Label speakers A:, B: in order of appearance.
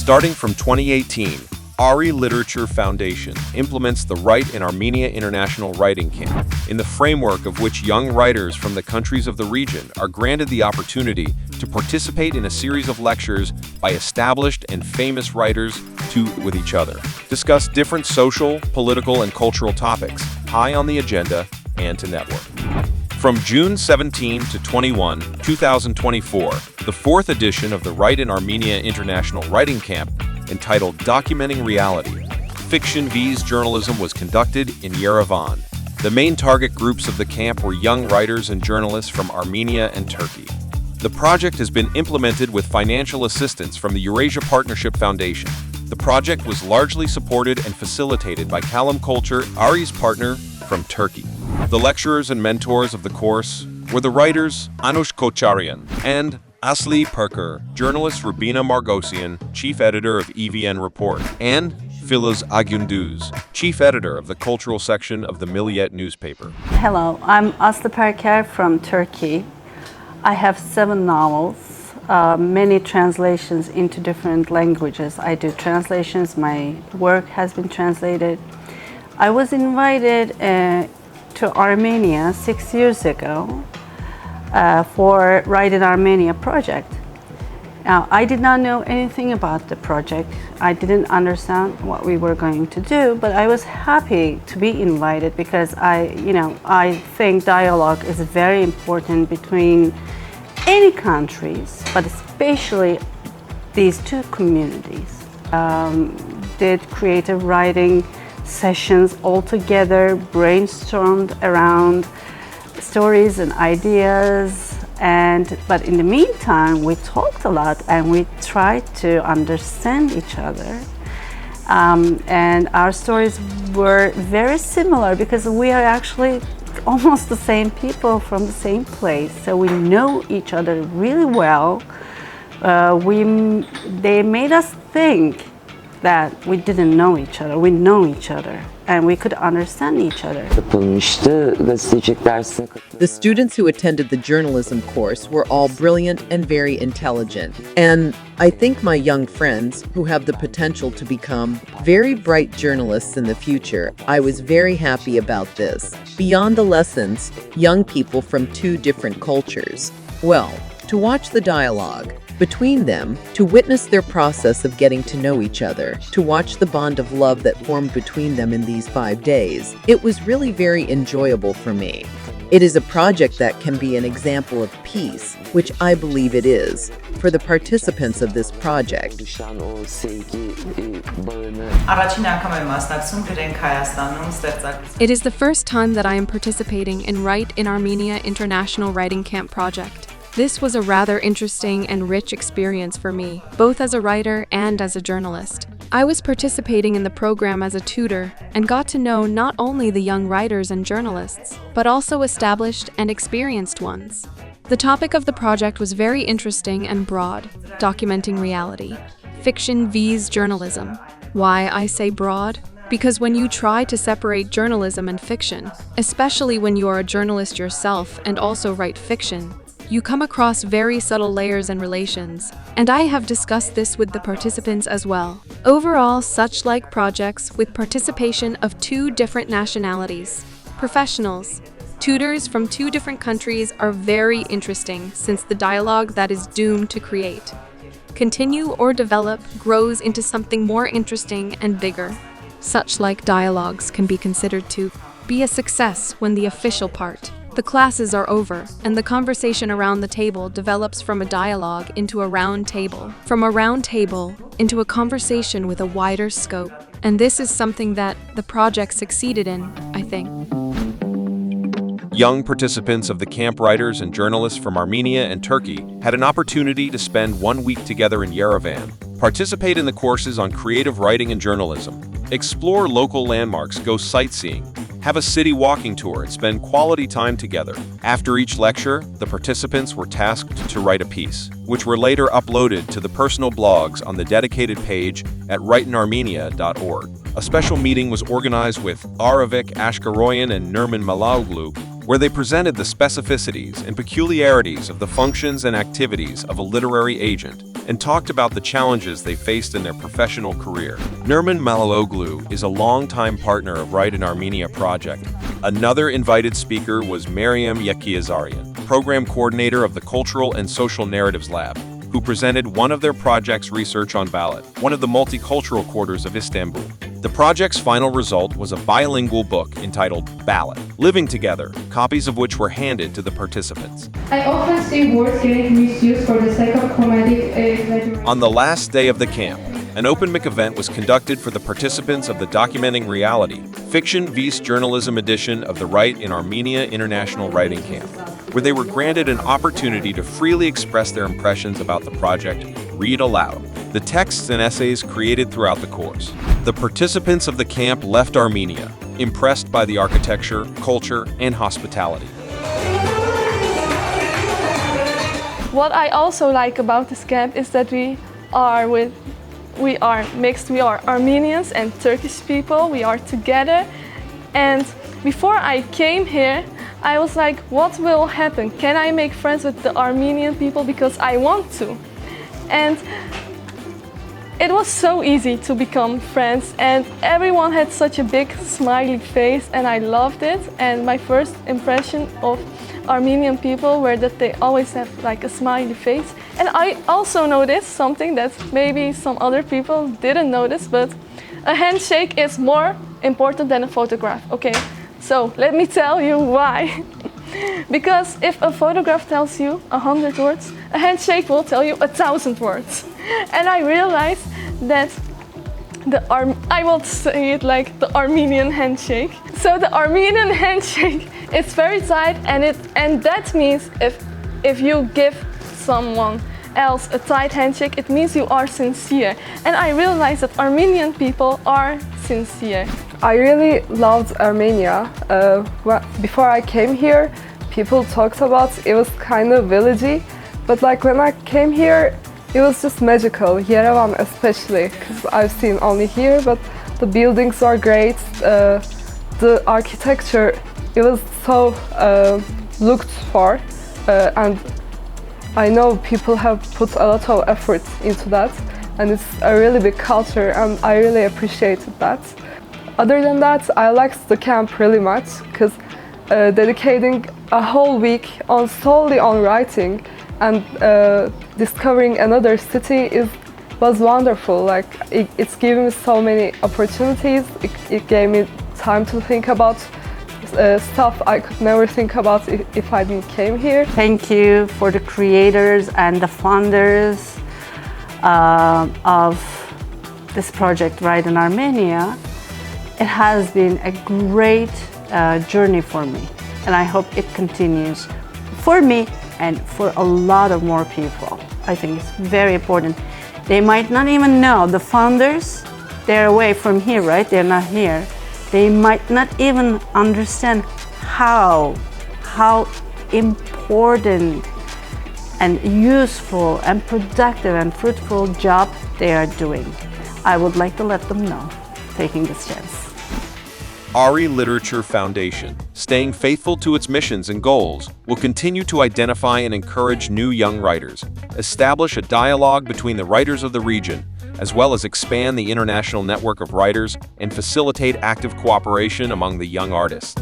A: Starting from 2018, ARI Literature Foundation implements the Write in Armenia International Writing Camp, in the framework of which young writers from the countries of the region are granted the opportunity to participate in a series of lectures by established and famous writers with each other, discuss different social, political, and cultural topics high on the agenda, and to network. From June 17 to 21, 2024, the fourth edition of the Write in Armenia International Writing Camp, entitled Documenting Reality, Fiction vs. Journalism, was conducted in Yerevan. The main target groups of the camp were young writers and journalists from Armenia and Turkey. The project has been implemented with financial assistance from the Eurasia Partnership Foundation. The project was largely supported and facilitated by Kalem Kultur, ARI's partner from Turkey. The lecturers and mentors of the course were the writers Anush Kocharian and Asli Perker, journalist Rabina Margosian, chief editor of EVN Report, and Filiz Agunduz, chief editor of the cultural section of the Milliyet newspaper.
B: Hello, I'm Asli Perker from Turkey. I have 7 novels, many translations into different languages. I do translations, my work has been translated. I was invited to Armenia 6 years ago for Write in Armenia project. Now, I did not know anything about the project. I didn't understand what we were going to do, but I was happy to be invited because I think dialogue is very important between any countries, but especially these two communities. Did creative writing sessions all together, brainstormed around stories and ideas, but in the meantime we talked a lot and we tried to understand each other, and our stories were very similar because we are actually almost the same people from the same place, so we know each other really well. They made us think that we didn't know each other. We know each other and we could understand each other.
C: The students who attended the journalism course were all brilliant and very intelligent. And I think my young friends who have the potential to become very bright journalists in the future, I was very happy about this. Beyond the lessons, young people from 2 different cultures. Well, to watch the dialogue between them, to witness their process of getting to know each other, to watch the bond of love that formed between them in these 5 days, it was really very enjoyable for me. It is a project that can be an example of peace, which I believe it is, for the participants of this project.
D: It is the first time that I am participating in Write in Armenia International Writing Camp project. This was a rather interesting and rich experience for me, both as a writer and as a journalist. I was participating in the program as a tutor and got to know not only the young writers and journalists, but also established and experienced ones. The topic of the project was very interesting and broad, documenting reality. Fiction vs. journalism. Why I say broad? Because when you try to separate journalism and fiction, especially when you are a journalist yourself and also write fiction, you come across very subtle layers and relations, and I have discussed this with the participants as well. Overall, such like projects with participation of 2 different nationalities, professionals, tutors from 2 different countries are very interesting since the dialogue that is doomed to create, continue or develop grows into something more interesting and bigger. Such like dialogues can be considered to be a success when the official part, the classes are over, and the conversation around the table develops from a dialogue into a round table, from a round table into a conversation with a wider scope. And this is something that the project succeeded in, I think.
A: Young participants of the camp writers and journalists from Armenia and Turkey had an opportunity to spend 1 week together in Yerevan, participate in the courses on creative writing and journalism, explore local landmarks, go sightseeing, have a city walking tour, and spend quality time together. After each lecture, the participants were tasked to write a piece, which were later uploaded to the personal blogs on the dedicated page at writeinarmenia.org. A special meeting was organized with Aravik Ashkaroyan and Nerman Malaoglu, where they presented the specificities and peculiarities of the functions and activities of a literary agent and talked about the challenges they faced in their professional career. Nurman Malaloglu is a longtime partner of Write in Armenia project. Another invited speaker was Maryam Yekiazarian, program coordinator of the Cultural and Social Narratives Lab, who presented one of their project's research on Ballot, one of the multicultural quarters of Istanbul. The project's final result was a bilingual book entitled Ballot, Living Together, copies of which were handed to the participants.
E: I often see words getting misused for the sake of comedic exaggeration.
A: On the last day of the camp, an open mic event was conducted for the participants of the Documenting Reality, Fiction vs. Journalism edition of the Write in Armenia International Writing Camp, where they were granted an opportunity to freely express their impressions about the project, read aloud, the texts and essays created throughout the course. The participants of the camp left Armenia, impressed by the architecture, culture, and hospitality.
F: What I also like about this camp is that we are mixed. We are Armenians and Turkish people. We are together. And before I came here, I was like, what will happen? Can I make friends with the Armenian people? Because I want to. And it was so easy to become friends, and everyone had such a big smiley face, and I loved it. And my first impression of Armenian people were that they always have like a smiley face. And I also noticed something that maybe some other people didn't notice, but a handshake is more important than a photograph, okay? So let me tell you why. Because if a photograph tells you 100 words, a handshake will tell you 1,000 words. And I realized that I will say it like the Armenian handshake. So the Armenian handshake is very tight, and that means if you give someone else a tight handshake, it means you are sincere. And I realized that Armenian people are sincere.
G: I really loved Armenia. Before I came here, people talked about it was kind of villagey, but like when I came here, it was just magical. Yerevan especially, because I've seen only here, but the buildings are great. The architecture, it was so looked for, and I know people have put a lot of effort into that, and it's a really big culture, and I really appreciated that. Other than that, I liked the camp really much, because dedicating a whole week solely on writing and discovering another city was wonderful. Like it's given me so many opportunities. It gave me time to think about stuff I could never think about if I didn't came here.
B: Thank you for the creators and the funders of this project, Write in Armenia. It has been a great journey for me, and I hope it continues for me and for a lot of more people. I think it's very important. They might not even know, the founders, they're away from here, right? They're not here. They might not even understand how important and useful and productive and fruitful job they are doing. I would like to let them know, taking this chance.
A: ARI Literature Foundation, staying faithful to its missions and goals, will continue to identify and encourage new young writers, establish a dialogue between the writers of the region, as well as expand the international network of writers and facilitate active cooperation among the young artists.